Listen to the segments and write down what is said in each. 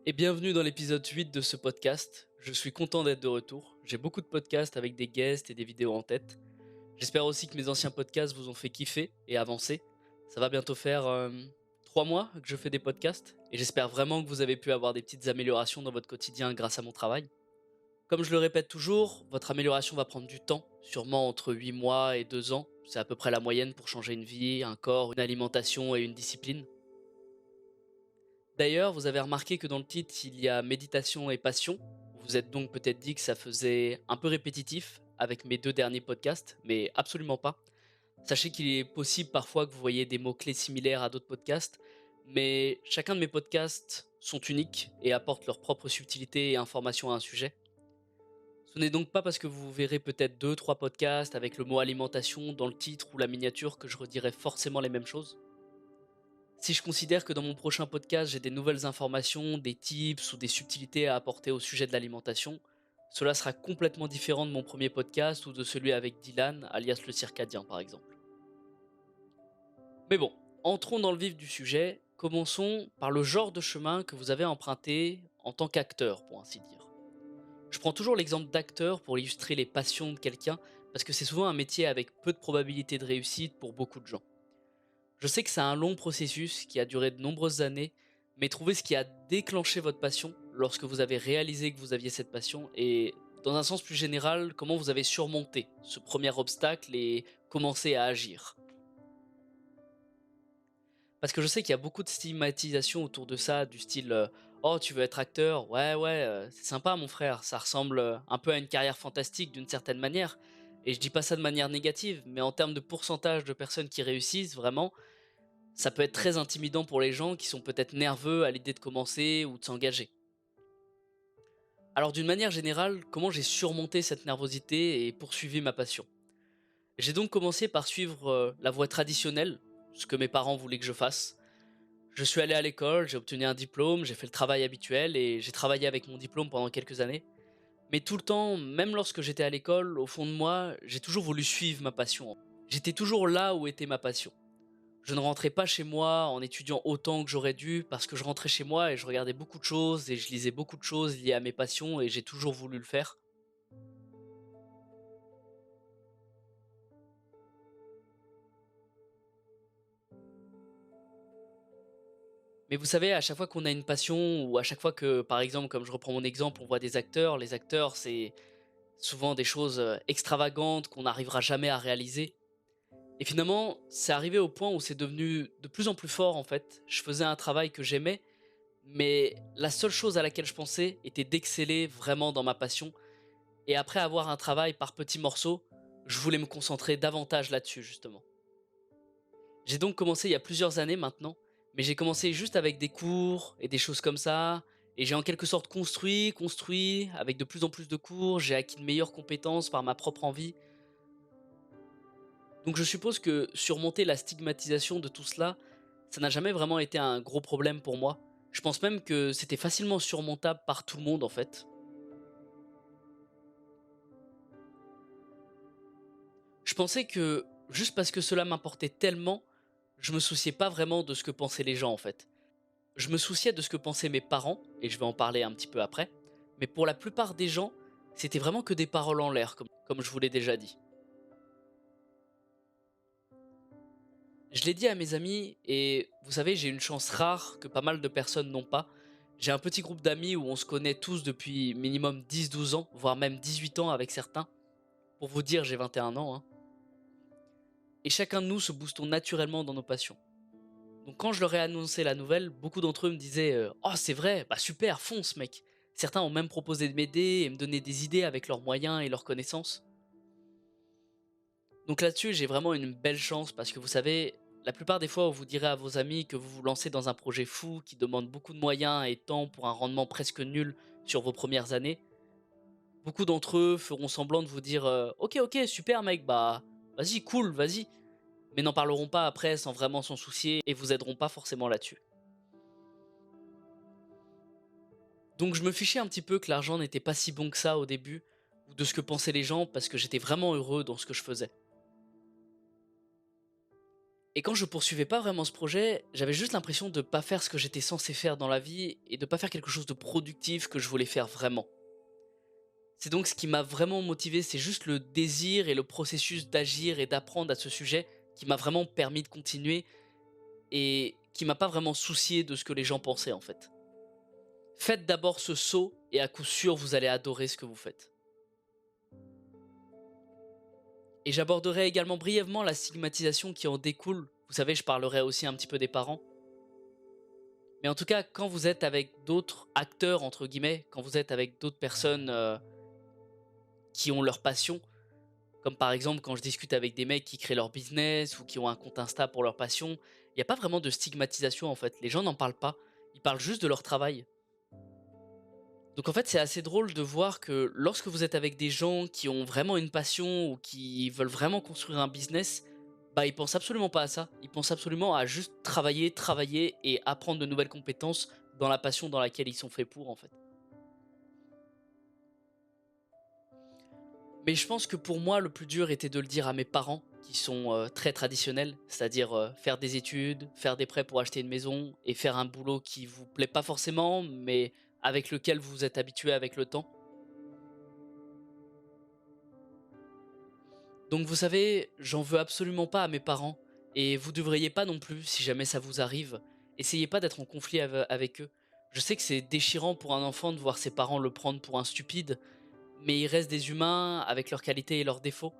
Et bienvenue dans l'épisode 8 de ce podcast. Je suis content d'être de retour. J'ai beaucoup de podcasts avec des guests et des vidéos en tête. J'espère aussi que mes anciens podcasts vous ont fait kiffer et avancer. Ça va bientôt faire 3 mois que je fais des podcasts et j'espère vraiment que vous avez pu avoir des petites améliorations dans votre quotidien grâce à mon travail. Comme je le répète toujours, votre amélioration va prendre du temps, sûrement entre 8 mois et 2 ans. C'est à peu près la moyenne pour changer une vie, un corps, une alimentation et une discipline. D'ailleurs, vous avez remarqué que dans le titre, il y a méditation et passion. Vous vous êtes donc peut-être dit que ça faisait un peu répétitif avec mes deux derniers podcasts, mais absolument pas. Sachez qu'il est possible parfois que vous voyez des mots-clés similaires à d'autres podcasts, mais chacun de mes podcasts sont uniques et apportent leur propre subtilité et information à un sujet. Ce n'est donc pas parce que vous verrez peut-être deux, trois podcasts avec le mot alimentation dans le titre ou la miniature que je redirai forcément les mêmes choses. Si je considère que dans mon prochain podcast, j'ai des nouvelles informations, des tips ou des subtilités à apporter au sujet de l'alimentation, cela sera complètement différent de mon premier podcast ou de celui avec Dylan, alias le circadien par exemple. Mais bon, entrons dans le vif du sujet. Commençons par le genre de chemin que vous avez emprunté en tant qu'acteur, pour ainsi dire. Je prends toujours l'exemple d'acteur pour illustrer les passions de quelqu'un, parce que c'est souvent un métier avec peu de probabilité de réussite pour beaucoup de gens. Je sais que c'est un long processus qui a duré de nombreuses années, mais trouvez ce qui a déclenché votre passion lorsque vous avez réalisé que vous aviez cette passion et, dans un sens plus général, comment vous avez surmonté ce premier obstacle et commencé à agir. Parce que je sais qu'il y a beaucoup de stigmatisation autour de ça, du style oh, tu veux être acteur? Ouais, ouais, c'est sympa, mon frère, ça ressemble un peu à une carrière fantastique d'une certaine manière. Et je dis pas ça de manière négative, mais en termes de pourcentage de personnes qui réussissent vraiment, ça peut être très intimidant pour les gens qui sont peut-être nerveux à l'idée de commencer ou de s'engager. Alors d'une manière générale, comment j'ai surmonté cette nervosité et poursuivi ma passion? J'ai donc commencé par suivre la voie traditionnelle, ce que mes parents voulaient que je fasse. Je suis allé à l'école, j'ai obtenu un diplôme, j'ai fait le travail habituel et j'ai travaillé avec mon diplôme pendant quelques années. Mais tout le temps, même lorsque j'étais à l'école, au fond de moi, j'ai toujours voulu suivre ma passion. J'étais toujours là où était ma passion. Je ne rentrais pas chez moi en étudiant autant que j'aurais dû parce que je rentrais chez moi et je regardais beaucoup de choses et je lisais beaucoup de choses liées à mes passions et j'ai toujours voulu le faire. Mais vous savez, à chaque fois qu'on a une passion ou à chaque fois que, par exemple, comme je reprends mon exemple, on voit des acteurs, les acteurs, c'est souvent des choses extravagantes qu'on n'arrivera jamais à réaliser. Et finalement, c'est arrivé au point où c'est devenu de plus en plus fort en fait. Je faisais un travail que j'aimais, mais la seule chose à laquelle je pensais était d'exceller vraiment dans ma passion. Et après avoir un travail par petits morceaux, je voulais me concentrer davantage là-dessus justement. J'ai donc commencé il y a plusieurs années maintenant, mais j'ai commencé juste avec des cours et des choses comme ça, et j'ai en quelque sorte construit, avec de plus en plus de cours, j'ai acquis de meilleures compétences par ma propre envie. Donc je suppose que surmonter la stigmatisation de tout cela, ça n'a jamais vraiment été un gros problème pour moi. Je pense même que c'était facilement surmontable par tout le monde en fait. Je pensais que, juste parce que cela m'importait tellement, je me souciais pas vraiment de ce que pensaient les gens en fait. Je me souciais de ce que pensaient mes parents, et je vais en parler un petit peu après, mais pour la plupart des gens, c'était vraiment que des paroles en l'air, comme je vous l'ai déjà dit. Je l'ai dit à mes amis, et vous savez, j'ai une chance rare que pas mal de personnes n'ont pas. J'ai un petit groupe d'amis où on se connaît tous depuis minimum 10-12 ans, voire même 18 ans avec certains. Pour vous dire, j'ai 21 ans, hein. Et chacun de nous se boostons naturellement dans nos passions. Donc quand je leur ai annoncé la nouvelle, beaucoup d'entre eux me disaient «Oh c'est vrai, bah super, fonce mec!» Certains ont même proposé de m'aider et me donner des idées avec leurs moyens et leurs connaissances. Donc là-dessus, j'ai vraiment une belle chance parce que vous savez, la plupart des fois où vous direz à vos amis que vous vous lancez dans un projet fou qui demande beaucoup de moyens et de temps pour un rendement presque nul sur vos premières années, beaucoup d'entre eux feront semblant de vous dire «Ok ok super mec, bah vas-y cool, vas-y», mais n'en parleront pas après sans vraiment s'en soucier et vous aideront pas forcément là-dessus. Donc je me fichais un petit peu que l'argent n'était pas si bon que ça au début, ou de ce que pensaient les gens parce que j'étais vraiment heureux dans ce que je faisais. Et quand je poursuivais pas vraiment ce projet, j'avais juste l'impression de pas faire ce que j'étais censé faire dans la vie et de pas faire quelque chose de productif que je voulais faire vraiment. C'est donc ce qui m'a vraiment motivé, c'est juste le désir et le processus d'agir et d'apprendre à ce sujet qui m'a vraiment permis de continuer et qui m'a pas vraiment soucié de ce que les gens pensaient en fait. Faites d'abord ce saut et à coup sûr vous allez adorer ce que vous faites. Et j'aborderai également brièvement la stigmatisation qui en découle. Vous savez, je parlerai aussi un petit peu des parents. Mais en tout cas, quand vous êtes avec d'autres acteurs, entre guillemets, quand vous êtes avec d'autres personnes qui ont leur passion, comme par exemple quand je discute avec des mecs qui créent leur business ou qui ont un compte Insta pour leur passion, il n'y a pas vraiment de stigmatisation en fait. Les gens n'en parlent pas. Ils parlent juste de leur travail. Donc en fait, c'est assez drôle de voir que lorsque vous êtes avec des gens qui ont vraiment une passion ou qui veulent vraiment construire un business, bah ils pensent absolument pas à ça. Ils pensent absolument à juste travailler, travailler et apprendre de nouvelles compétences dans la passion dans laquelle ils sont faits pour en fait. Mais je pense que pour moi, le plus dur était de le dire à mes parents qui sont très traditionnels, c'est-à-dire faire des études, faire des prêts pour acheter une maison et faire un boulot qui vous plaît pas forcément, mais avec lequel vous vous êtes habitué avec le temps. Donc vous savez, j'en veux absolument pas à mes parents, et vous devriez pas non plus si jamais ça vous arrive. Essayez pas d'être en conflit avec eux. Je sais que c'est déchirant pour un enfant de voir ses parents le prendre pour un stupide, mais ils restent des humains avec leurs qualités et leurs défauts.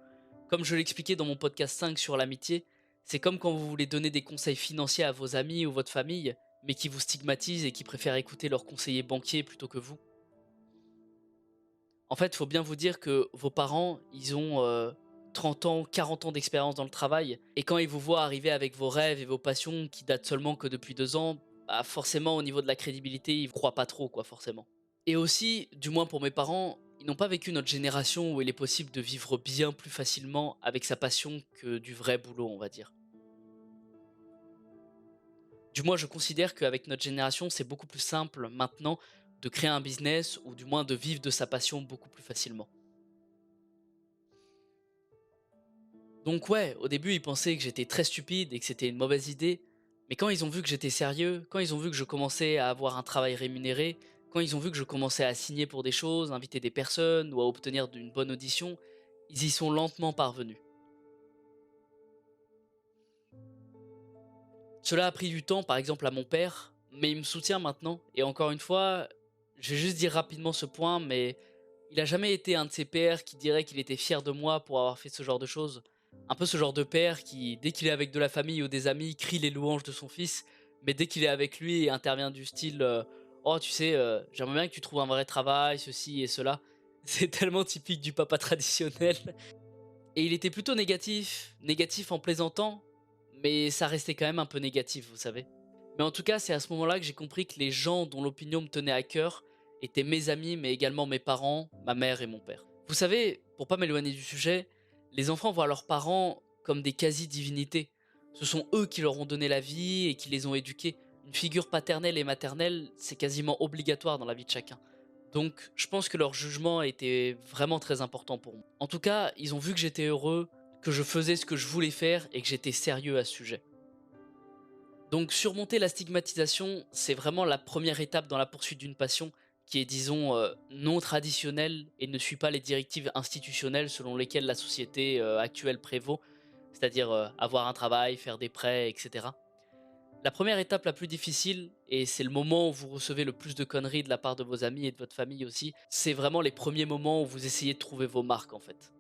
Comme je l'expliquais dans mon podcast 5 sur l'amitié, c'est comme quand vous voulez donner des conseils financiers à vos amis ou votre famille, mais qui vous stigmatisent et qui préfèrent écouter leurs conseillers banquiers plutôt que vous. En fait, il faut bien vous dire que vos parents, ils ont 30 ans, 40 ans d'expérience dans le travail. Et quand ils vous voient arriver avec vos rêves et vos passions qui datent seulement que depuis 2 ans, bah forcément, au niveau de la crédibilité, ils ne croient pas trop, quoi, forcément. Et aussi, du moins pour mes parents, ils n'ont pas vécu notre génération où il est possible de vivre bien plus facilement avec sa passion que du vrai boulot, on va dire. Du moins, je considère qu'avec notre génération, c'est beaucoup plus simple maintenant de créer un business ou du moins de vivre de sa passion beaucoup plus facilement. Donc ouais, au début, ils pensaient que j'étais très stupide et que c'était une mauvaise idée. Mais quand ils ont vu que j'étais sérieux, quand ils ont vu que je commençais à avoir un travail rémunéré, quand ils ont vu que je commençais à signer pour des choses, inviter des personnes ou à obtenir une bonne audition, ils y sont lentement parvenus. Cela a pris du temps, par exemple à mon père, mais il me soutient maintenant. Et encore une fois, je vais juste dire rapidement ce point, mais il a jamais été un de ces pères qui dirait qu'il était fier de moi pour avoir fait ce genre de choses. Un peu ce genre de père qui, dès qu'il est avec de la famille ou des amis, crie les louanges de son fils, mais dès qu'il est avec lui, intervient du style oh, tu sais, j'aimerais bien que tu trouves un vrai travail, ceci et cela. C'est tellement typique du papa traditionnel. Et il était plutôt négatif, négatif en plaisantant, mais ça restait quand même un peu négatif, vous savez. Mais en tout cas, c'est à ce moment-là que j'ai compris que les gens dont l'opinion me tenait à cœur étaient mes amis, mais également mes parents, ma mère et mon père. Vous savez, pour pas m'éloigner du sujet, les enfants voient leurs parents comme des quasi-divinités. Ce sont eux qui leur ont donné la vie et qui les ont éduqués. Une figure paternelle et maternelle, c'est quasiment obligatoire dans la vie de chacun. Donc, je pense que leur jugement était vraiment très important pour moi. En tout cas, ils ont vu que j'étais heureux, que je faisais ce que je voulais faire et que j'étais sérieux à ce sujet. Donc surmonter la stigmatisation, c'est vraiment la première étape dans la poursuite d'une passion qui est, disons, non traditionnelle et ne suit pas les directives institutionnelles selon lesquelles la société actuelle prévaut, c'est-à-dire avoir un travail, faire des prêts, etc. La première étape la plus difficile, et c'est le moment où vous recevez le plus de conneries de la part de vos amis et de votre famille aussi, c'est vraiment les premiers moments où vous essayez de trouver vos marques en fait.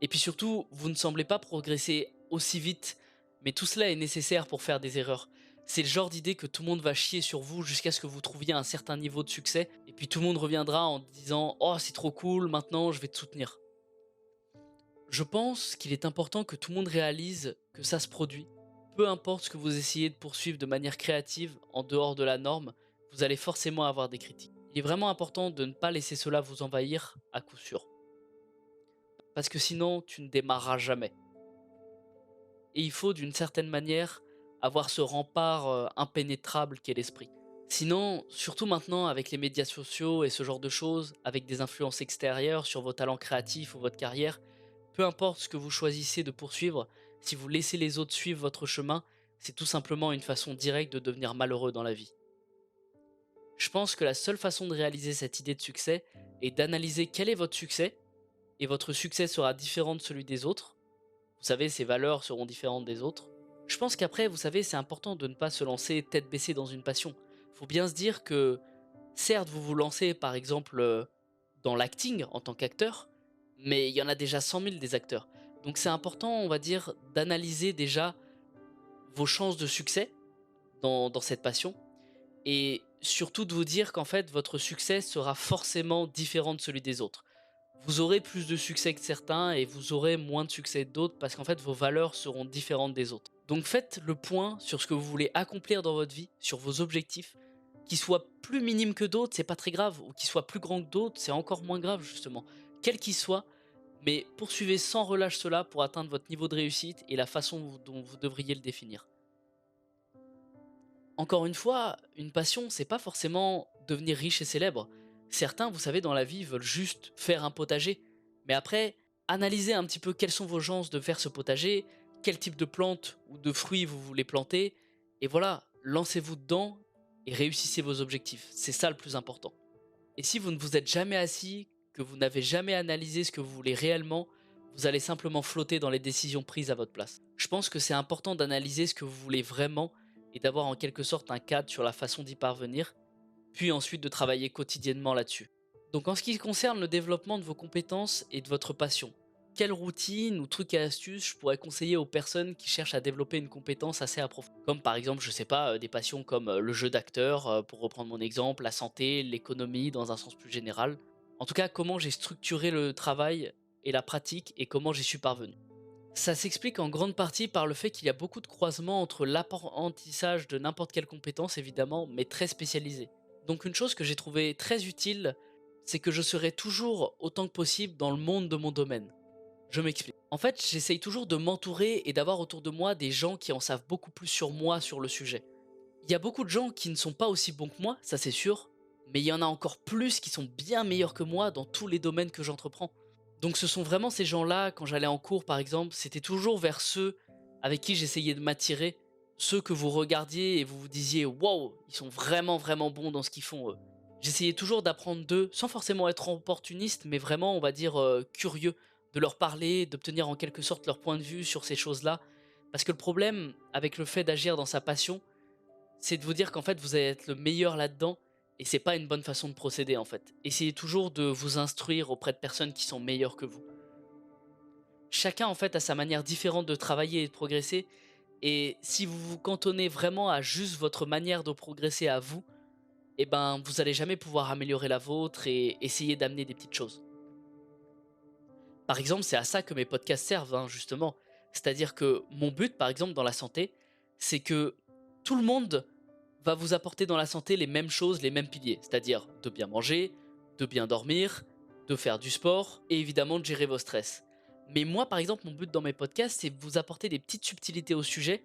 Et puis surtout, vous ne semblez pas progresser aussi vite, mais tout cela est nécessaire pour faire des erreurs. C'est le genre d'idée que tout le monde va chier sur vous jusqu'à ce que vous trouviez un certain niveau de succès, et puis tout le monde reviendra en disant «Oh c'est trop cool, maintenant je vais te soutenir». Je pense qu'il est important que tout le monde réalise que ça se produit. Peu importe ce que vous essayez de poursuivre de manière créative, en dehors de la norme, vous allez forcément avoir des critiques. Il est vraiment important de ne pas laisser cela vous envahir à coup sûr. Parce que sinon, tu ne démarreras jamais. Et il faut d'une certaine manière avoir ce rempart impénétrable qu'est l'esprit. Sinon, surtout maintenant avec les médias sociaux et ce genre de choses, avec des influences extérieures sur vos talents créatifs ou votre carrière, peu importe ce que vous choisissez de poursuivre, si vous laissez les autres suivre votre chemin, c'est tout simplement une façon directe de devenir malheureux dans la vie. Je pense que la seule façon de réaliser cette idée de succès est d'analyser quel est votre succès, et votre succès sera différent de celui des autres. Vous savez, ses valeurs seront différentes des autres. Je pense qu'après, vous savez, c'est important de ne pas se lancer tête baissée dans une passion. Faut bien se dire que, certes, vous vous lancez par exemple dans l'acting en tant qu'acteur, mais il y en a déjà 100 000 des acteurs. Donc c'est important, on va dire, d'analyser déjà vos chances de succès dans cette passion, et surtout de vous dire qu'en fait, votre succès sera forcément différent de celui des autres. Vous aurez plus de succès que certains et vous aurez moins de succès que d'autres parce qu'en fait vos valeurs seront différentes des autres. Donc faites le point sur ce que vous voulez accomplir dans votre vie, sur vos objectifs, qu'ils soient plus minimes que d'autres, c'est pas très grave, ou qu'ils soient plus grands que d'autres, c'est encore moins grave justement. Quels qu'ils soient, mais poursuivez sans relâche cela pour atteindre votre niveau de réussite et la façon dont vous devriez le définir. Encore une fois, une passion, c'est pas forcément devenir riche et célèbre. Certains, vous savez, dans la vie, veulent juste faire un potager. Mais après, analysez un petit peu quelles sont vos chances de faire ce potager, quel type de plantes ou de fruits vous voulez planter, et voilà, lancez-vous dedans et réussissez vos objectifs. C'est ça le plus important. Et si vous ne vous êtes jamais assis, que vous n'avez jamais analysé ce que vous voulez réellement, vous allez simplement flotter dans les décisions prises à votre place. Je pense que c'est important d'analyser ce que vous voulez vraiment et d'avoir en quelque sorte un cadre sur la façon d'y parvenir, puis ensuite de travailler quotidiennement là-dessus. Donc en ce qui concerne le développement de vos compétences et de votre passion, quelle routine ou trucs et astuces je pourrais conseiller aux personnes qui cherchent à développer une compétence assez approfondie? Comme par exemple, je sais pas, des passions comme le jeu d'acteur, pour reprendre mon exemple, la santé, l'économie dans un sens plus général. En tout cas, comment j'ai structuré le travail et la pratique et comment j'y suis parvenu. Ça s'explique en grande partie par le fait qu'il y a beaucoup de croisements entre l'apprentissage de n'importe quelle compétence évidemment, mais très spécialisée. Donc une chose que j'ai trouvé très utile, c'est que je serai toujours autant que possible dans le monde de mon domaine. Je m'explique. En fait, j'essaye toujours de m'entourer et d'avoir autour de moi des gens qui en savent beaucoup plus sur moi sur le sujet. Il y a beaucoup de gens qui ne sont pas aussi bons que moi, ça c'est sûr, mais il y en a encore plus qui sont bien meilleurs que moi dans tous les domaines que j'entreprends. Donc ce sont vraiment ces gens-là, quand j'allais en cours par exemple, c'était toujours vers ceux avec qui j'essayais de m'attirer, ceux que vous regardiez et vous vous disiez waouh, ils sont vraiment vraiment bons dans ce qu'ils font eux. J'essayais toujours d'apprendre d'eux sans forcément être opportuniste, mais vraiment on va dire curieux, de leur parler, d'obtenir en quelque sorte leur point de vue sur ces choses-là. Parce que le problème avec le fait d'agir dans sa passion, c'est de vous dire qu'en fait vous allez être le meilleur là-dedans et c'est pas une bonne façon de procéder en fait. Essayez toujours de vous instruire auprès de personnes qui sont meilleures que vous. Chacun en fait a sa manière différente de travailler et de progresser, et si vous vous cantonnez vraiment à juste votre manière de progresser à vous, eh ben vous allez jamais pouvoir améliorer la vôtre et essayer d'amener des petites choses. Par exemple, c'est à ça que mes podcasts servent, hein, justement. C'est-à-dire que mon but, par exemple, dans la santé, c'est que tout le monde va vous apporter dans la santé les mêmes choses, les mêmes piliers. C'est-à-dire de bien manger, de bien dormir, de faire du sport et évidemment de gérer vos stress. Mais moi, par exemple, mon but dans mes podcasts, c'est de vous apporter des petites subtilités au sujet,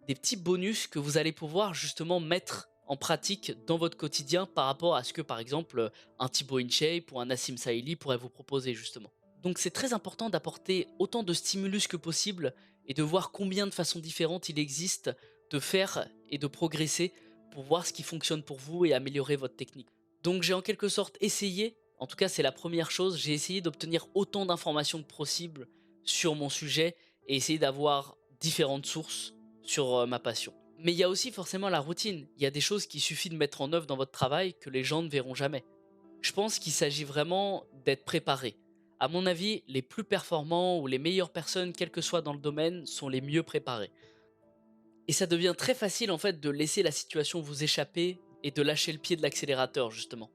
des petits bonus que vous allez pouvoir justement mettre en pratique dans votre quotidien par rapport à ce que, par exemple, un Thibaut InShape ou un Nassim Saïli pourrait vous proposer justement. Donc c'est très important d'apporter autant de stimulus que possible et de voir combien de façons différentes il existe de faire et de progresser pour voir ce qui fonctionne pour vous et améliorer votre technique. Donc j'ai en quelque sorte essayé, en tout cas c'est la première chose, j'ai essayé d'obtenir autant d'informations que possible sur mon sujet et essayer d'avoir différentes sources sur ma passion. Mais il y a aussi forcément la routine, il y a des choses qu'il suffit de mettre en œuvre dans votre travail que les gens ne verront jamais. Je pense qu'il s'agit vraiment d'être préparé. À mon avis, les plus performants ou les meilleures personnes, quel que soit dans le domaine, sont les mieux préparées. Et ça devient très facile en fait de laisser la situation vous échapper et de lâcher le pied de l'accélérateur justement.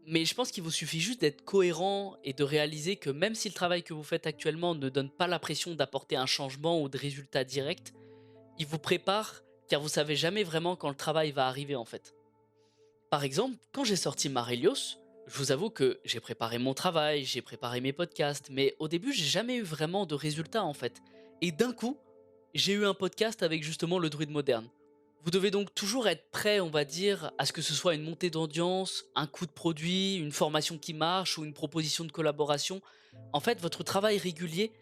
Mais je pense qu'il vous suffit juste d'être cohérent et de réaliser que même si le travail que vous faites actuellement ne donne pas la pression d'apporter un changement ou de résultats directs, il vous prépare car vous savez jamais vraiment quand le travail va arriver en fait. Par exemple, quand j'ai sorti Marelios, je vous avoue que j'ai préparé mon travail, j'ai préparé mes podcasts, mais au début, j'ai jamais eu vraiment de résultats en fait. Et d'un coup, j'ai eu un podcast avec justement le druide moderne. Vous devez donc toujours être prêt, on va dire, à ce que ce soit une montée d'audience, un coup de produit, une formation qui marche ou une proposition de collaboration. En fait, votre travail régulier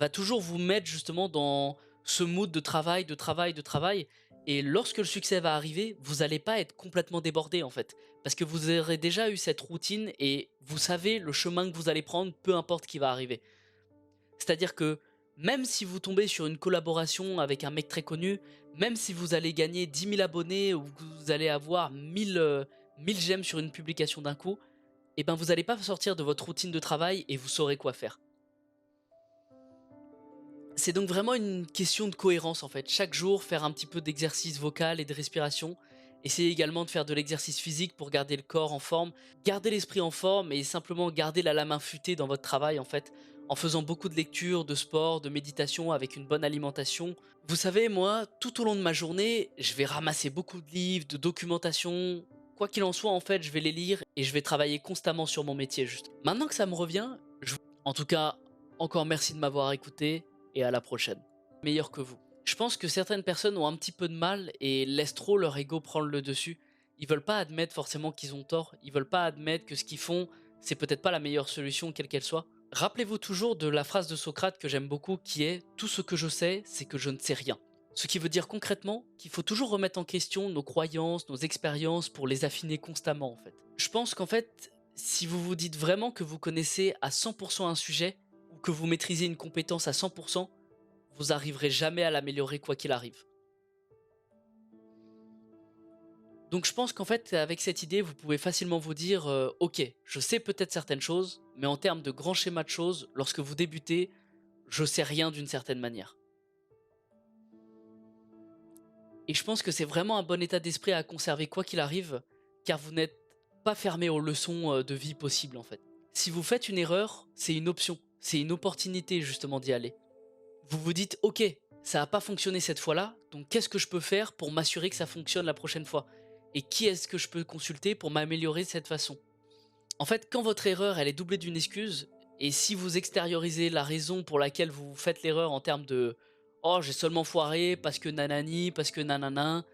va toujours vous mettre justement dans ce mood de travail, de travail, de travail. Et lorsque le succès va arriver, vous n'allez pas être complètement débordé en fait. Parce que vous aurez déjà eu cette routine et vous savez le chemin que vous allez prendre, peu importe qui va arriver. C'est-à-dire que même si vous tombez sur une collaboration avec un mec très connu, même si vous allez gagner 10 000 abonnés ou que vous allez avoir 1000 j'aime sur une publication d'un coup, et ben vous n'allez pas sortir de votre routine de travail et vous saurez quoi faire. C'est donc vraiment une question de cohérence en fait. Chaque jour, faire un petit peu d'exercice vocal et de respiration. Essayez également de faire de l'exercice physique pour garder le corps en forme, garder l'esprit en forme et simplement garder la lame infutée dans votre travail en fait, en faisant beaucoup de lecture, de sport, de méditation avec une bonne alimentation. Vous savez, moi, tout au long de ma journée, je vais ramasser beaucoup de livres, de documentation. Quoi qu'il en soit, en fait, je vais les lire et je vais travailler constamment sur mon métier juste. Maintenant que ça me revient, en tout cas, encore merci de m'avoir écouté et à la prochaine. Meilleur que vous. Je pense que certaines personnes ont un petit peu de mal et laissent trop leur ego prendre le dessus. Ils veulent pas admettre forcément qu'ils ont tort, ils veulent pas admettre que ce qu'ils font, c'est peut-être pas la meilleure solution quelle qu'elle soit. Rappelez-vous toujours de la phrase de Socrate que j'aime beaucoup qui est tout ce que je sais, c'est que je ne sais rien. Ce qui veut dire concrètement qu'il faut toujours remettre en question nos croyances, nos expériences pour les affiner constamment en fait. Je pense qu'en fait, si vous vous dites vraiment que vous connaissez à 100% un sujet ou que vous maîtrisez une compétence à 100%, vous arriverez jamais à l'améliorer quoi qu'il arrive. Donc je pense qu'en fait, avec cette idée, vous pouvez facilement vous dire ok, je sais peut-être certaines choses, mais en termes de grands schémas de choses, lorsque vous débutez, je sais rien d'une certaine manière. Et je pense que c'est vraiment un bon état d'esprit à conserver quoi qu'il arrive, car vous n'êtes pas fermé aux leçons de vie possibles en fait. Si vous faites une erreur, c'est une option, c'est une opportunité justement d'y aller. Vous vous dites ok, ça n'a pas fonctionné cette fois-là, donc qu'est-ce que je peux faire pour m'assurer que ça fonctionne la prochaine fois? Et qui est-ce que je peux consulter pour m'améliorer de cette façon? En fait, quand votre erreur elle est doublée d'une excuse, et si vous extériorisez la raison pour laquelle vous faites l'erreur en termes de oh j'ai seulement foiré parce que nanani, parce que nanana,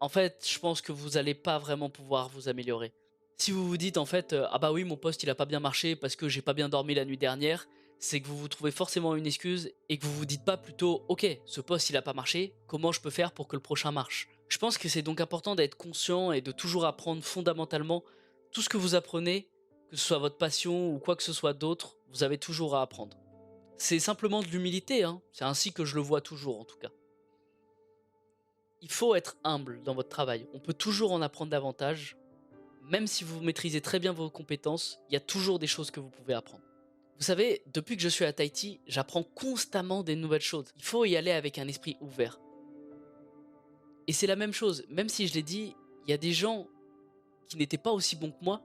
en fait, je pense que vous allez pas vraiment pouvoir vous améliorer. Si vous vous dites en fait, «Ah bah oui, mon poste il a pas bien marché parce que j'ai pas bien dormi la nuit dernière», c'est que vous vous trouvez forcément une excuse et que vous vous dites pas plutôt: «OK, ce poste il a pas marché, comment je peux faire pour que le prochain marche?» Je pense que c'est donc important d'être conscient et de toujours apprendre fondamentalement tout ce que vous apprenez, que ce soit votre passion ou quoi que ce soit d'autre, vous avez toujours à apprendre. C'est simplement de l'humilité, hein, c'est ainsi que je le vois toujours en tout cas. Il faut être humble dans votre travail, on peut toujours en apprendre davantage. Même si vous maîtrisez très bien vos compétences, il y a toujours des choses que vous pouvez apprendre. Vous savez, depuis que je suis à Tahiti, j'apprends constamment des nouvelles choses. Il faut y aller avec un esprit ouvert. Et c'est la même chose, même si je l'ai dit, il y a des gens qui n'étaient pas aussi bons que moi,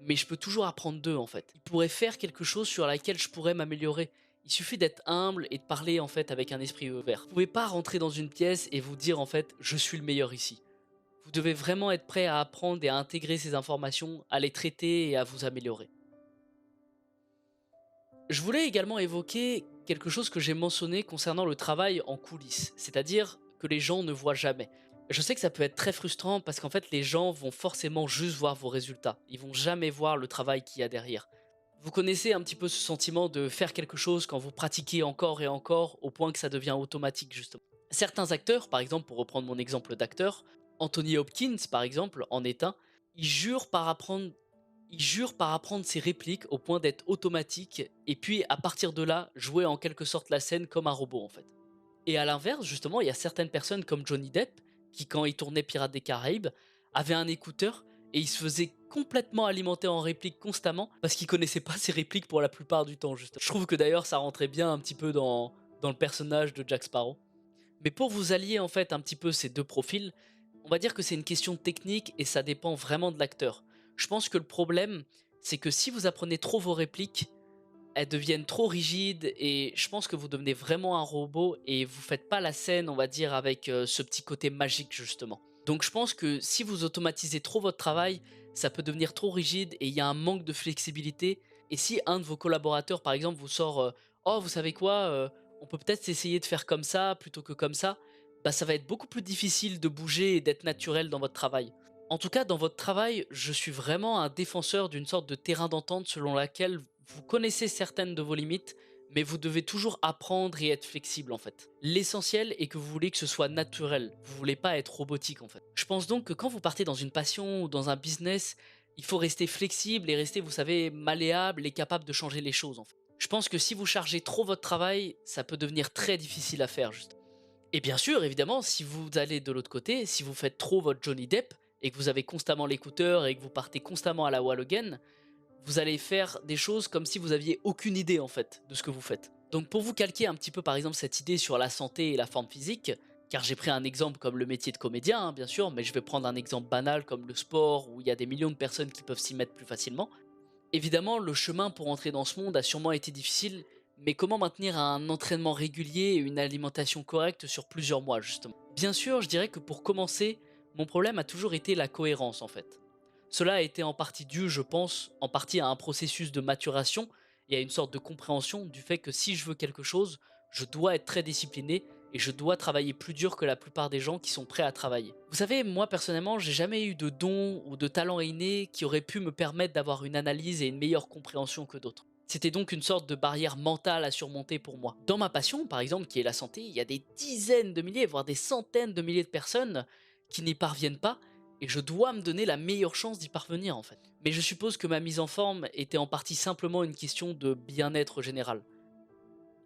mais je peux toujours apprendre d'eux en fait. Ils pourraient faire quelque chose sur laquelle je pourrais m'améliorer. Il suffit d'être humble et de parler en fait avec un esprit ouvert. Vous pouvez pas rentrer dans une pièce et vous dire en fait je suis le meilleur ici. Vous devez vraiment être prêt à apprendre et à intégrer ces informations, à les traiter et à vous améliorer. Je voulais également évoquer quelque chose que j'ai mentionné concernant le travail en coulisses, c'est-à-dire que les gens ne voient jamais. Je sais que ça peut être très frustrant parce qu'en fait les gens vont forcément juste voir vos résultats, ils vont jamais voir le travail qu'il y a derrière. Vous connaissez un petit peu ce sentiment de faire quelque chose quand vous pratiquez encore et encore au point que ça devient automatique justement. Certains acteurs, par exemple pour reprendre mon exemple d'acteur, Anthony Hopkins par exemple en est un, il jure par apprendre il jure par apprendre ses répliques au point d'être automatique et puis à partir de là, jouer en quelque sorte la scène comme un robot en fait. Et à l'inverse, justement, il y a certaines personnes comme Johnny Depp qui, quand il tournait Pirates des Caraïbes, avaient un écouteur et il se faisait complètement alimenter en répliques constamment parce qu'il connaissait pas ses répliques pour la plupart du temps. Juste. Je trouve que d'ailleurs ça rentrait bien un petit peu dans le personnage de Jack Sparrow. Mais pour vous allier en fait un petit peu ces deux profils, on va dire que c'est une question de technique et ça dépend vraiment de l'acteur. Je pense que le problème, c'est que si vous apprenez trop vos répliques, elles deviennent trop rigides et je pense que vous devenez vraiment un robot et vous faites pas la scène, on va dire, avec ce petit côté magique justement. Donc je pense que si vous automatisez trop votre travail, ça peut devenir trop rigide et il y a un manque de flexibilité. Et si un de vos collaborateurs, par exemple, vous sort oh, vous savez quoi, on peut peut-être essayer de faire comme ça plutôt que comme ça, bah ça va être beaucoup plus difficile de bouger et d'être naturel dans votre travail. En tout cas, dans votre travail, je suis vraiment un défenseur d'une sorte de terrain d'entente selon laquelle vous connaissez certaines de vos limites, mais vous devez toujours apprendre et être flexible en fait. L'essentiel est que vous voulez que ce soit naturel, vous voulez pas être robotique en fait. Je pense donc que quand vous partez dans une passion ou dans un business, il faut rester flexible et rester, vous savez, malléable et capable de changer les choses en fait. Je pense que si vous chargez trop votre travail, ça peut devenir très difficile à faire juste. Et bien sûr, évidemment, si vous allez de l'autre côté, si vous faites trop votre Johnny Depp et que vous avez constamment l'écouteur et que vous partez constamment à la wall again, vous allez faire des choses comme si vous aviez aucune idée en fait de ce que vous faites. Donc pour vous calquer un petit peu par exemple cette idée sur la santé et la forme physique, car j'ai pris un exemple comme le métier de comédien bien sûr, mais je vais prendre un exemple banal comme le sport où il y a des millions de personnes qui peuvent s'y mettre plus facilement. Évidemment, le chemin pour entrer dans ce monde a sûrement été difficile, mais comment maintenir un entraînement régulier et une alimentation correcte sur plusieurs mois justement? Bien sûr, je dirais que pour commencer, mon problème a toujours été la cohérence en fait. Cela a été en partie dû, je pense, en partie à un processus de maturation et à une sorte de compréhension du fait que si je veux quelque chose, je dois être très discipliné et je dois travailler plus dur que la plupart des gens qui sont prêts à travailler. Vous savez, moi personnellement, j'ai jamais eu de don ou de talent inné qui aurait pu me permettre d'avoir une analyse et une meilleure compréhension que d'autres. C'était donc une sorte de barrière mentale à surmonter pour moi. Dans ma passion, par exemple, qui est la santé, il y a des dizaines de milliers, voire des centaines de milliers de personnes qui n'y parviennent pas et je dois me donner la meilleure chance d'y parvenir en fait. Mais je suppose que ma mise en forme était en partie simplement une question de bien-être général.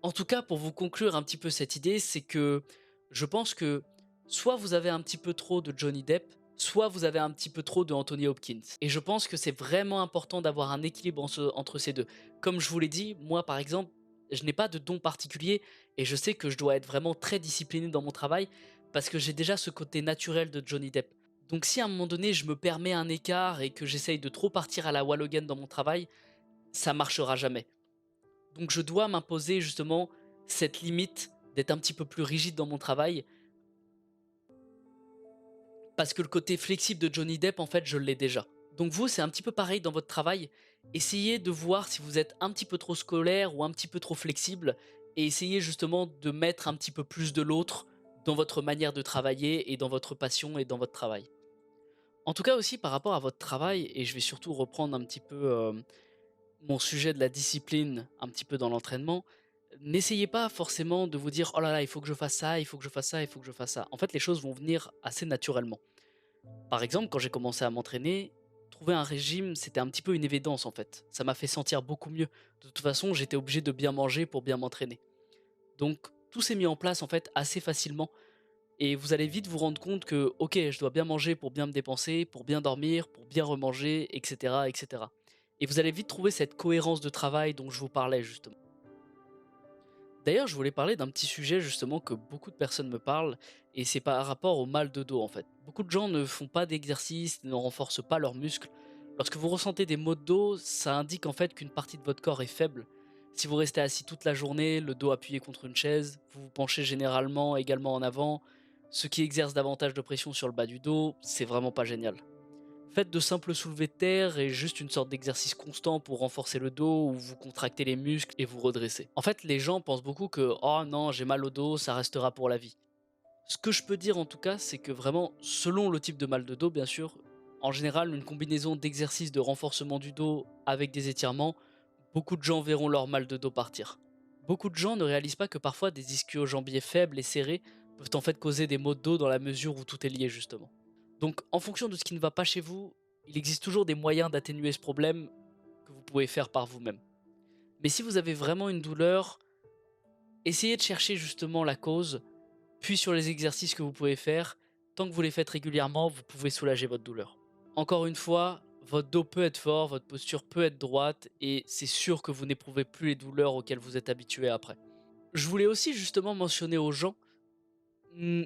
En tout cas, pour vous conclure un petit peu cette idée, c'est que je pense que soit vous avez un petit peu trop de Johnny Depp, soit vous avez un petit peu trop de Anthony Hopkins. Et je pense que c'est vraiment important d'avoir un équilibre entre ces deux. Comme je vous l'ai dit, moi par exemple, je n'ai pas de don particulier et je sais que je dois être vraiment très discipliné dans mon travail parce que j'ai déjà ce côté naturel de Johnny Depp. Donc si à un moment donné je me permets un écart et que j'essaye de trop partir à la Wallogan dans mon travail, ça marchera jamais. Donc je dois m'imposer justement cette limite d'être un petit peu plus rigide dans mon travail parce que le côté flexible de Johnny Depp, en fait, je l'ai déjà. Donc vous, c'est un petit peu pareil dans votre travail. Essayez de voir si vous êtes un petit peu trop scolaire ou un petit peu trop flexible et essayez justement de mettre un petit peu plus de l'autre dans votre manière de travailler et dans votre passion et dans votre travail. En tout cas aussi par rapport à votre travail, et je vais surtout reprendre un petit peu mon sujet de la discipline un petit peu dans l'entraînement, n'essayez pas forcément de vous dire: «Oh là là, il faut que je fasse ça, il faut que je fasse ça, il faut que je fasse ça». En fait, les choses vont venir assez naturellement. Par exemple, quand j'ai commencé à m'entraîner, trouver un régime, c'était un petit peu une évidence en fait. Ça m'a fait sentir beaucoup mieux. De toute façon, j'étais obligé de bien manger pour bien m'entraîner. Donc tout s'est mis en place en fait assez facilement et vous allez vite vous rendre compte que, OK, je dois bien manger pour bien me dépenser, pour bien dormir, pour bien remanger, et cetera, et cetera. Et vous allez vite trouver cette cohérence de travail dont je vous parlais justement. D'ailleurs, je voulais parler d'un petit sujet justement que beaucoup de personnes me parlent, et c'est par rapport au mal de dos en fait. Beaucoup de gens ne font pas d'exercice, ne renforcent pas leurs muscles. Lorsque vous ressentez des maux de dos, ça indique en fait qu'une partie de votre corps est faible. Si vous restez assis toute la journée, le dos appuyé contre une chaise, vous vous penchez généralement également en avant, ce qui exerce davantage de pression sur le bas du dos, c'est vraiment pas génial. Faites de simples soulevés de terre et juste une sorte d'exercice constant pour renforcer le dos où vous contractez les muscles et vous redressez. En fait, les gens pensent beaucoup que oh non, j'ai mal au dos, ça restera pour la vie. Ce que je peux dire en tout cas, c'est que vraiment, selon le type de mal de dos, bien sûr, en général, une combinaison d'exercices de renforcement du dos avec des étirements, beaucoup de gens verront leur mal de dos partir. Beaucoup de gens ne réalisent pas que parfois des ischio-jambiers faibles et serrés peuvent en fait causer des maux de dos dans la mesure où tout est lié justement. Donc, en fonction de ce qui ne va pas chez vous, il existe toujours des moyens d'atténuer ce problème que vous pouvez faire par vous-même. Mais si vous avez vraiment une douleur, essayez de chercher justement la cause, puis sur les exercices que vous pouvez faire. Tant que vous les faites régulièrement, vous pouvez soulager votre douleur. Encore une fois, votre dos peut être fort, votre posture peut être droite, et c'est sûr que vous n'éprouvez plus les douleurs auxquelles vous êtes habitué après. Je voulais aussi justement mentionner aux gens, hmm,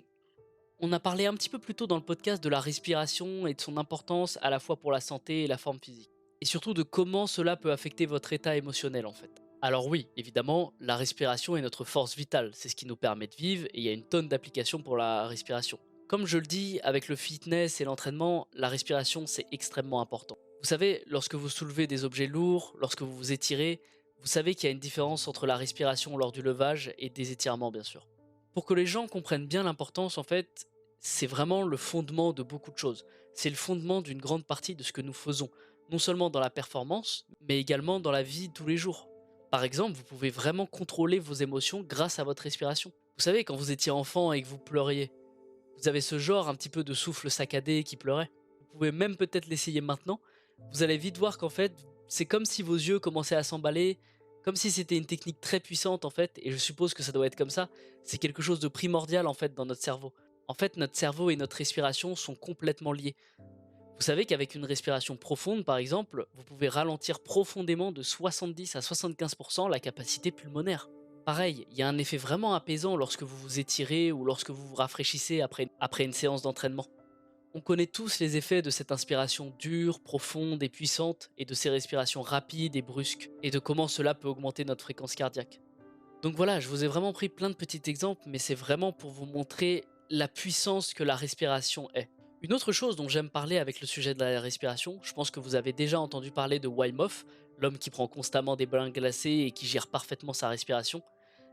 on a parlé un petit peu plus tôt dans le podcast de la respiration et de son importance à la fois pour la santé et la forme physique. Et surtout de comment cela peut affecter votre état émotionnel en fait. Alors oui, évidemment, la respiration est notre force vitale, c'est ce qui nous permet de vivre et il y a une tonne d'applications pour la respiration. Comme je le dis, avec le fitness et l'entraînement, la respiration c'est extrêmement important. Vous savez, lorsque vous soulevez des objets lourds, lorsque vous vous étirez, vous savez qu'il y a une différence entre la respiration lors du levage et des étirements bien sûr. Pour que les gens comprennent bien l'importance, en fait, c'est vraiment le fondement de beaucoup de choses. C'est le fondement d'une grande partie de ce que nous faisons, non seulement dans la performance, mais également dans la vie de tous les jours. Par exemple, vous pouvez vraiment contrôler vos émotions grâce à votre respiration. Vous savez, quand vous étiez enfant et que vous pleuriez, vous avez ce genre un petit peu de souffle saccadé qui pleurait. Vous pouvez même peut-être l'essayer maintenant. Vous allez vite voir qu'en fait, c'est comme si vos yeux commençaient à s'emballer, comme si c'était une technique très puissante en fait, et je suppose que ça doit être comme ça. C'est quelque chose de primordial en fait dans notre cerveau. En fait, notre cerveau et notre respiration sont complètement liés. Vous savez qu'avec une respiration profonde, par exemple, vous pouvez ralentir profondément de 70 à 75% la capacité pulmonaire. Pareil, il y a un effet vraiment apaisant lorsque vous vous étirez ou lorsque vous vous rafraîchissez après une séance d'entraînement. On connaît tous les effets de cette inspiration dure, profonde et puissante, et de ces respirations rapides et brusques, et de comment cela peut augmenter notre fréquence cardiaque. Donc voilà, je vous ai vraiment pris plein de petits exemples, mais c'est vraiment pour vous montrer la puissance que la respiration est. Une autre chose dont j'aime parler avec le sujet de la respiration, je pense que vous avez déjà entendu parler de Wim Hof, l'homme qui prend constamment des bains glacés et qui gère parfaitement sa respiration.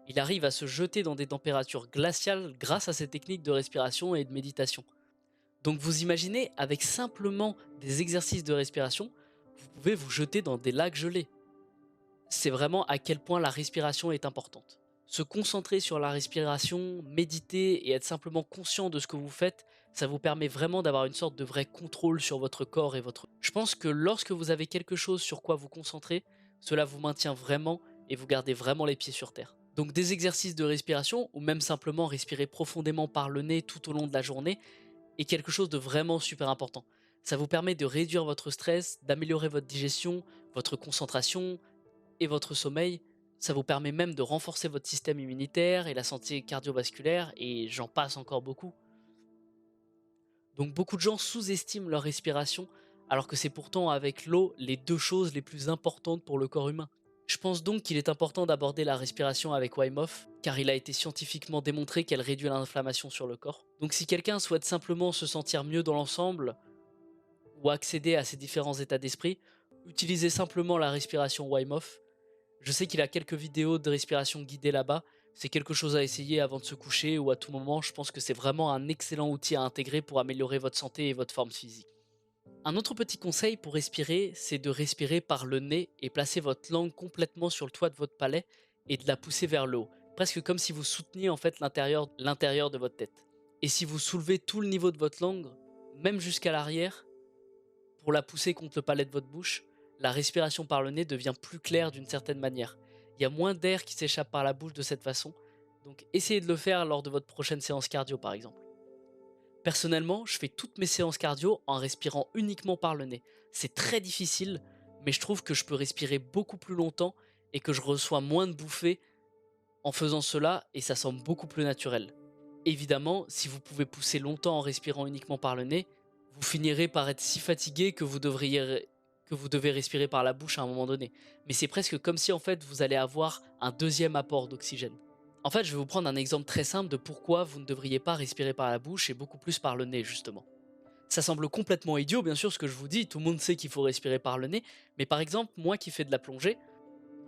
Il arrive à se jeter dans des températures glaciales grâce à ses techniques de respiration et de méditation. Donc vous imaginez, avec simplement des exercices de respiration, vous pouvez vous jeter dans des lacs gelés. C'est vraiment à quel point la respiration est importante. Se concentrer sur la respiration, méditer et être simplement conscient de ce que vous faites, ça vous permet vraiment d'avoir une sorte de vrai contrôle sur votre corps et votre... Je pense que lorsque vous avez quelque chose sur quoi vous concentrer, cela vous maintient vraiment et vous gardez vraiment les pieds sur terre. Donc des exercices de respiration ou même simplement respirer profondément par le nez tout au long de la journée est quelque chose de vraiment super important. Ça vous permet de réduire votre stress, d'améliorer votre digestion, votre concentration, et votre sommeil. Ça vous permet même de renforcer votre système immunitaire et la santé cardiovasculaire, et j'en passe encore beaucoup. Donc beaucoup de gens sous-estiment leur respiration, alors que c'est pourtant avec l'eau les deux choses les plus importantes pour le corps humain. Je pense donc qu'il est important d'aborder la respiration avec Wim Hof, car il a été scientifiquement démontré qu'elle réduit l'inflammation sur le corps. Donc si quelqu'un souhaite simplement se sentir mieux dans l'ensemble, ou accéder à ces différents états d'esprit, utilisez simplement la respiration Wim Hof. Je sais qu'il a quelques vidéos de respiration guidée là-bas. C'est quelque chose à essayer avant de se coucher ou à tout moment. Je pense que c'est vraiment un excellent outil à intégrer pour améliorer votre santé et votre forme physique. Un autre petit conseil pour respirer, c'est de respirer par le nez et placer votre langue complètement sur le toit de votre palais et de la pousser vers le haut, presque comme si vous souteniez en fait l'intérieur de votre tête. Et si vous soulevez tout le niveau de votre langue, même jusqu'à l'arrière, pour la pousser contre le palais de votre bouche, la respiration par le nez devient plus claire d'une certaine manière. Il y a moins d'air qui s'échappe par la bouche de cette façon, donc essayez de le faire lors de votre prochaine séance cardio par exemple. Personnellement, je fais toutes mes séances cardio en respirant uniquement par le nez. C'est très difficile, mais je trouve que je peux respirer beaucoup plus longtemps et que je reçois moins de bouffées en faisant cela et ça semble beaucoup plus naturel. Évidemment, si vous pouvez pousser longtemps en respirant uniquement par le nez, vous finirez par être si fatigué que vous devez respirer par la bouche à un moment donné. Mais c'est presque comme si en fait vous allez avoir un deuxième apport d'oxygène. En fait, je vais vous prendre un exemple très simple de pourquoi vous ne devriez pas respirer par la bouche et beaucoup plus par le nez justement. Ça semble complètement idiot bien sûr ce que je vous dis, tout le monde sait qu'il faut respirer par le nez, mais par exemple moi qui fais de la plongée,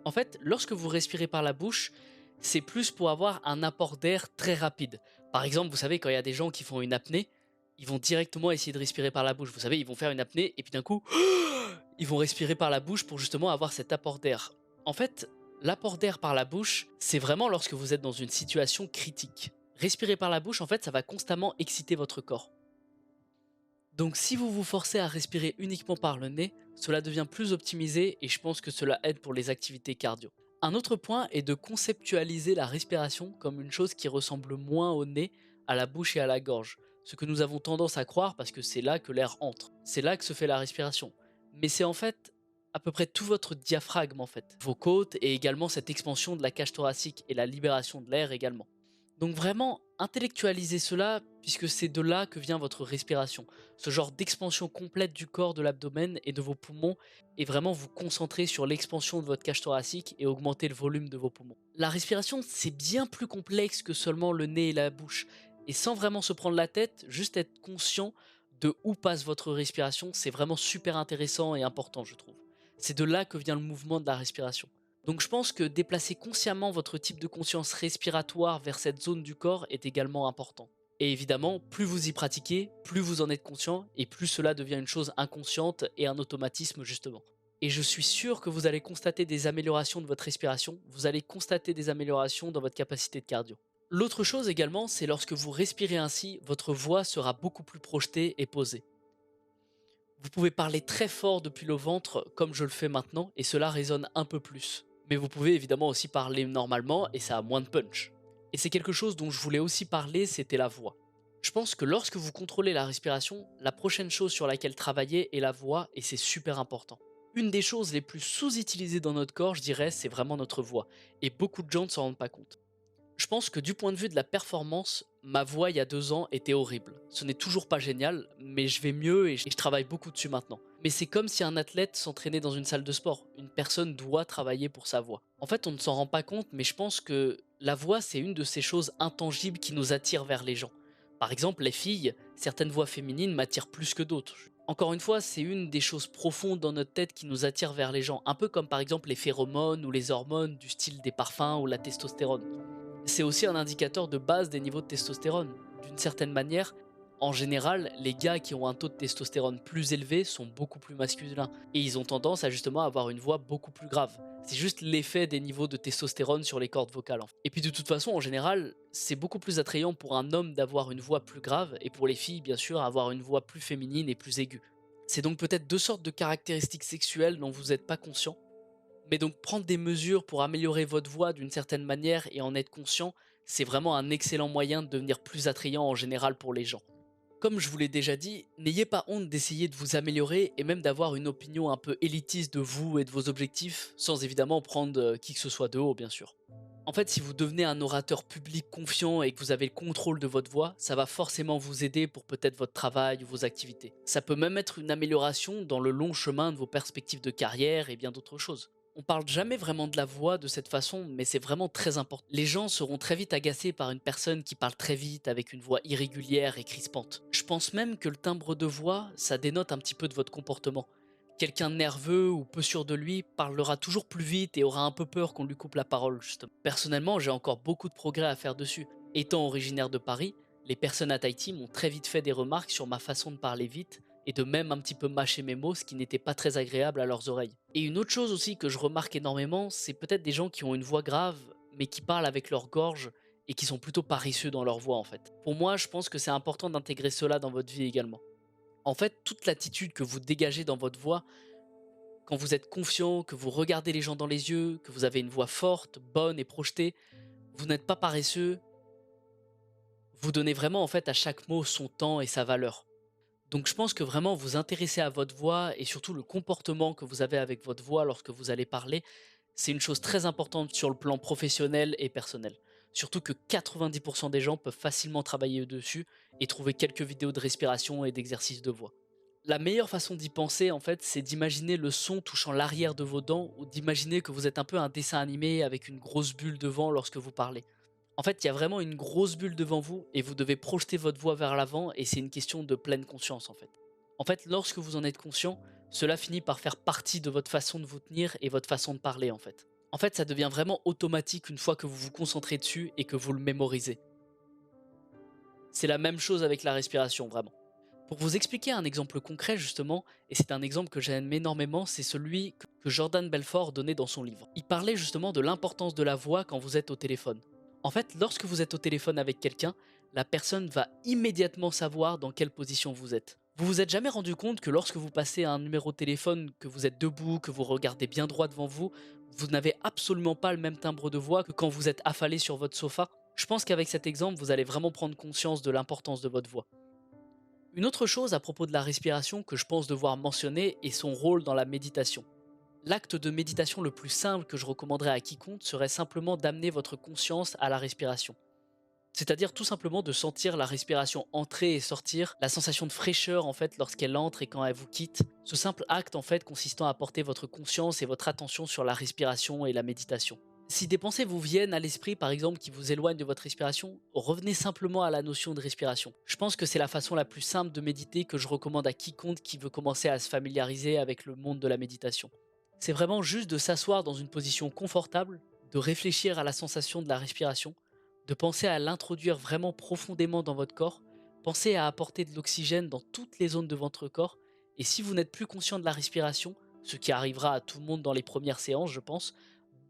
en fait, lorsque vous respirez par la bouche, c'est plus pour avoir un apport d'air très rapide. Par exemple, vous savez, quand il y a des gens qui font une apnée, ils vont directement essayer de respirer par la bouche. Vous savez, ils vont faire une apnée et puis d'un coup, ils vont respirer par la bouche pour justement avoir cet apport d'air. En fait, l'apport d'air par la bouche, c'est vraiment lorsque vous êtes dans une situation critique. Respirer par la bouche, en fait, ça va constamment exciter votre corps. Donc si vous vous forcez à respirer uniquement par le nez, cela devient plus optimisé et je pense que cela aide pour les activités cardio. Un autre point est de conceptualiser la respiration comme une chose qui ressemble moins au nez, à la bouche et à la gorge. Ce que nous avons tendance à croire parce que c'est là que l'air entre. C'est là que se fait la respiration. Mais c'est en fait à peu près tout votre diaphragme en fait. Vos côtes et également cette expansion de la cage thoracique et la libération de l'air également. Donc vraiment, intellectualisez cela puisque c'est de là que vient votre respiration. Ce genre d'expansion complète du corps, de l'abdomen et de vos poumons et vraiment vous concentrer sur l'expansion de votre cage thoracique et augmenter le volume de vos poumons. La respiration, c'est bien plus complexe que seulement le nez et la bouche. Et sans vraiment se prendre la tête, juste être conscient de où passe votre respiration, c'est vraiment super intéressant et important, je trouve. C'est de là que vient le mouvement de la respiration. Donc je pense que déplacer consciemment votre type de conscience respiratoire vers cette zone du corps est également important. Et évidemment, plus vous y pratiquez, plus vous en êtes conscient et plus cela devient une chose inconsciente et un automatisme justement. Et je suis sûr que vous allez constater des améliorations de votre respiration, vous allez constater des améliorations dans votre capacité de cardio. L'autre chose également, c'est lorsque vous respirez ainsi, votre voix sera beaucoup plus projetée et posée. Vous pouvez parler très fort depuis le ventre comme je le fais maintenant et cela résonne un peu plus. Mais vous pouvez évidemment aussi parler normalement et ça a moins de punch. Et c'est quelque chose dont je voulais aussi parler, c'était la voix. Je pense que lorsque vous contrôlez la respiration, la prochaine chose sur laquelle travailler est la voix et c'est super important. Une des choses les plus sous-utilisées dans notre corps, je dirais, c'est vraiment notre voix. Et beaucoup de gens ne s'en rendent pas compte. Je pense que du point de vue de la performance, ma voix il y a 2 ans était horrible. Ce n'est toujours pas génial, mais je vais mieux et je travaille beaucoup dessus maintenant. Mais c'est comme si un athlète s'entraînait dans une salle de sport. Une personne doit travailler pour sa voix. En fait, on ne s'en rend pas compte, mais je pense que la voix, c'est une de ces choses intangibles qui nous attirent vers les gens. Par exemple, les filles, certaines voix féminines m'attirent plus que d'autres. Encore une fois, c'est une des choses profondes dans notre tête qui nous attire vers les gens, un peu comme par exemple les phéromones ou les hormones du style des parfums ou la testostérone. C'est aussi un indicateur de base des niveaux de testostérone. D'une certaine manière, en général, les gars qui ont un taux de testostérone plus élevé sont beaucoup plus masculins. Et ils ont tendance à justement avoir une voix beaucoup plus grave. C'est juste l'effet des niveaux de testostérone sur les cordes vocales, en fait. Et puis de toute façon, en général, c'est beaucoup plus attrayant pour un homme d'avoir une voix plus grave et pour les filles, bien sûr, avoir une voix plus féminine et plus aiguë. C'est donc peut-être 2 sortes de caractéristiques sexuelles dont vous n'êtes pas conscient. Mais donc prendre des mesures pour améliorer votre voix d'une certaine manière et en être conscient, c'est vraiment un excellent moyen de devenir plus attrayant en général pour les gens. Comme je vous l'ai déjà dit, n'ayez pas honte d'essayer de vous améliorer et même d'avoir une opinion un peu élitiste de vous et de vos objectifs, sans évidemment prendre qui que ce soit de haut bien sûr. En fait, si vous devenez un orateur public confiant et que vous avez le contrôle de votre voix, ça va forcément vous aider pour peut-être votre travail ou vos activités. Ça peut même être une amélioration dans le long chemin de vos perspectives de carrière et bien d'autres choses. On parle jamais vraiment de la voix de cette façon, mais c'est vraiment très important. Les gens seront très vite agacés par une personne qui parle très vite avec une voix irrégulière et crispante. Je pense même que le timbre de voix, ça dénote un petit peu de votre comportement. Quelqu'un de nerveux ou peu sûr de lui parlera toujours plus vite et aura un peu peur qu'on lui coupe la parole, justement. Personnellement, j'ai encore beaucoup de progrès à faire dessus. Étant originaire de Paris, les personnes à Tahiti m'ont très vite fait des remarques sur ma façon de parler vite et de même un petit peu mâcher mes mots, ce qui n'était pas très agréable à leurs oreilles. Et une autre chose aussi que je remarque énormément, c'est peut-être des gens qui ont une voix grave, mais qui parlent avec leur gorge et qui sont plutôt paresseux dans leur voix en fait. Pour moi, je pense que c'est important d'intégrer cela dans votre vie également. En fait, toute l'attitude que vous dégagez dans votre voix, quand vous êtes confiant, que vous regardez les gens dans les yeux, que vous avez une voix forte, bonne et projetée, vous n'êtes pas paresseux, vous donnez vraiment en fait à chaque mot son temps et sa valeur. Donc je pense que vraiment vous intéresser à votre voix et surtout le comportement que vous avez avec votre voix lorsque vous allez parler, c'est une chose très importante sur le plan professionnel et personnel. Surtout que 90% des gens peuvent facilement travailler dessus et trouver quelques vidéos de respiration et d'exercices de voix. La meilleure façon d'y penser, en fait, c'est d'imaginer le son touchant l'arrière de vos dents ou d'imaginer que vous êtes un peu un dessin animé avec une grosse bulle devant lorsque vous parlez. En fait, il y a vraiment une grosse bulle devant vous et vous devez projeter votre voix vers l'avant et c'est une question de pleine conscience en fait. En fait, lorsque vous en êtes conscient, cela finit par faire partie de votre façon de vous tenir et votre façon de parler en fait. En fait, ça devient vraiment automatique une fois que vous vous concentrez dessus et que vous le mémorisez. C'est la même chose avec la respiration vraiment. Pour vous expliquer un exemple concret justement, et c'est un exemple que j'aime énormément, c'est celui que Jordan Belfort donnait dans son livre. Il parlait justement de l'importance de la voix quand vous êtes au téléphone. En fait, lorsque vous êtes au téléphone avec quelqu'un, la personne va immédiatement savoir dans quelle position vous êtes. Vous vous êtes jamais rendu compte que lorsque vous passez un numéro de téléphone, que vous êtes debout, que vous regardez bien droit devant vous, vous n'avez absolument pas le même timbre de voix que quand vous êtes affalé sur votre sofa. Je pense qu'avec cet exemple, vous allez vraiment prendre conscience de l'importance de votre voix. Une autre chose à propos de la respiration que je pense devoir mentionner est son rôle dans la méditation. L'acte de méditation le plus simple que je recommanderais à quiconque serait simplement d'amener votre conscience à la respiration. C'est-à-dire tout simplement de sentir la respiration entrer et sortir, la sensation de fraîcheur en fait lorsqu'elle entre et quand elle vous quitte. Ce simple acte en fait consistant à porter votre conscience et votre attention sur la respiration et la méditation. Si des pensées vous viennent à l'esprit par exemple qui vous éloignent de votre respiration, revenez simplement à la notion de respiration. Je pense que c'est la façon la plus simple de méditer que je recommande à quiconque qui veut commencer à se familiariser avec le monde de la méditation. C'est vraiment juste de s'asseoir dans une position confortable, de réfléchir à la sensation de la respiration, de penser à l'introduire vraiment profondément dans votre corps, pensez à apporter de l'oxygène dans toutes les zones de votre corps, et si vous n'êtes plus conscient de la respiration, ce qui arrivera à tout le monde dans les premières séances, je pense.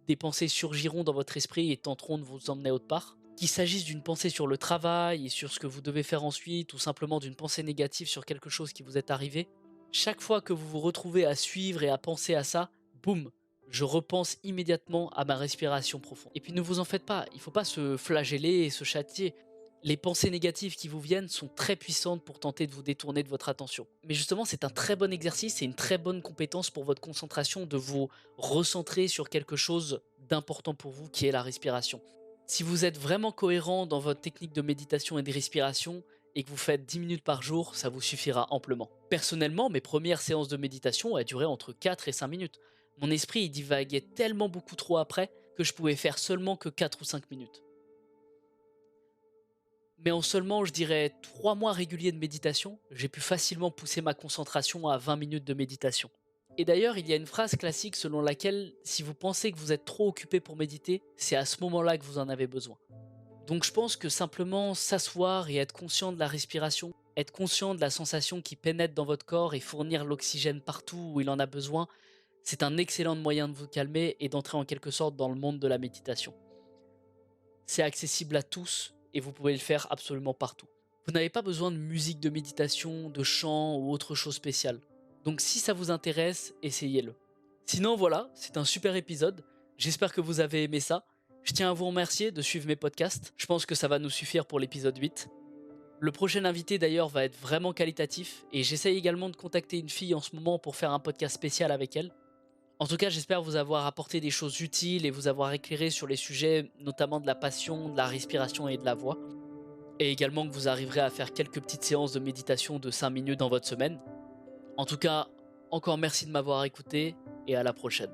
Des pensées surgiront dans votre esprit et tenteront de vous emmener autre part. Qu'il s'agisse d'une pensée sur le travail et sur ce que vous devez faire ensuite, ou simplement d'une pensée négative sur quelque chose qui vous est arrivé, chaque fois que vous vous retrouvez à suivre et à penser à ça, boum, je repense immédiatement à ma respiration profonde. Et puis ne vous en faites pas, il ne faut pas se flageller et se châtier. Les pensées négatives qui vous viennent sont très puissantes pour tenter de vous détourner de votre attention. Mais justement, c'est un très bon exercice et une très bonne compétence pour votre concentration de vous recentrer sur quelque chose d'important pour vous qui est la respiration. Si vous êtes vraiment cohérent dans votre technique de méditation et de respiration et que vous faites 10 minutes par jour, ça vous suffira amplement. Personnellement, mes premières séances de méditation ont duré entre 4 et 5 minutes. Mon esprit il divaguait tellement beaucoup trop après que je pouvais faire seulement que 4 ou 5 minutes. Mais en seulement, je dirais, 3 mois réguliers de méditation, j'ai pu facilement pousser ma concentration à 20 minutes de méditation. Et d'ailleurs, il y a une phrase classique selon laquelle si vous pensez que vous êtes trop occupé pour méditer, c'est à ce moment-là que vous en avez besoin. Donc je pense que simplement s'asseoir et être conscient de la respiration, être conscient de la sensation qui pénètre dans votre corps et fournir l'oxygène partout où il en a besoin, c'est un excellent moyen de vous calmer et d'entrer en quelque sorte dans le monde de la méditation. C'est accessible à tous et vous pouvez le faire absolument partout. Vous n'avez pas besoin de musique de méditation, de chant ou autre chose spéciale. Donc si ça vous intéresse, essayez-le. Sinon voilà, c'est un super épisode. J'espère que vous avez aimé ça. Je tiens à vous remercier de suivre mes podcasts. Je pense que ça va nous suffire pour l'épisode 8. Le prochain invité d'ailleurs va être vraiment qualitatif et j'essaye également de contacter une fille en ce moment pour faire un podcast spécial avec elle. En tout cas, j'espère vous avoir apporté des choses utiles et vous avoir éclairé sur les sujets, notamment de la passion, de la respiration et de la voix. Et également que vous arriverez à faire quelques petites séances de méditation de 5 minutes dans votre semaine. En tout cas, encore merci de m'avoir écouté et à la prochaine.